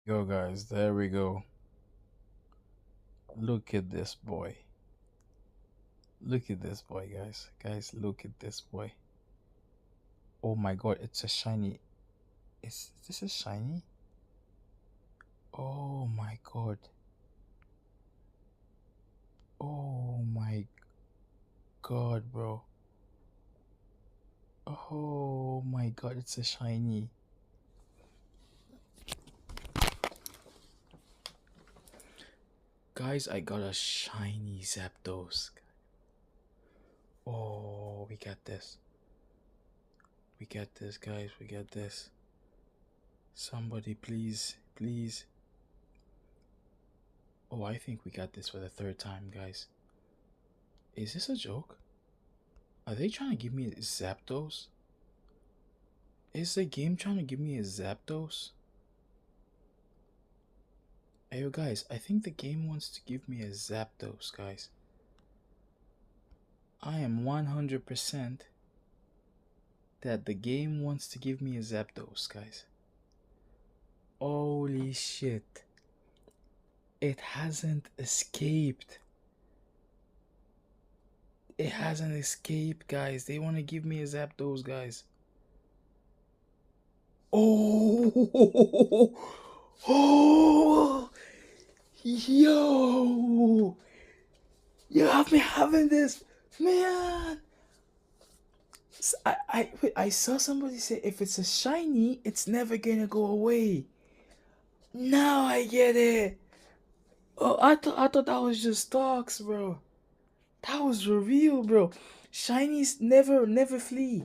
Yo, guys, there we go. Look at this boy. Look at this boy, guys. Guys, look at this boy. Oh my god, it's a shiny. Is this a shiny? Oh my god. Oh my god, bro. Oh my god, it's a shiny. Guys, I got a shiny Zapdos. Oh, we got this. We got this, guys. We got this. Somebody, please, please. Oh, I think we got this for the third time, guys. Is this a joke? Are they trying to give me a Zapdos? Is the game trying to give me a Zapdos? Hey, yo, guys, I think the game wants to give me a Zapdos, guys. I am 100% that the game wants to give me a Zapdos, guys. Holy shit. It hasn't escaped. It hasn't escaped, guys. They want to give me a Zapdos, guys. Oh, oh, yo, you have me having this, man. I saw somebody say if it's a shiny, it's never gonna go away. Now I get it. Oh, I thought that was just talks, bro. That was real, bro. Shinies never flee.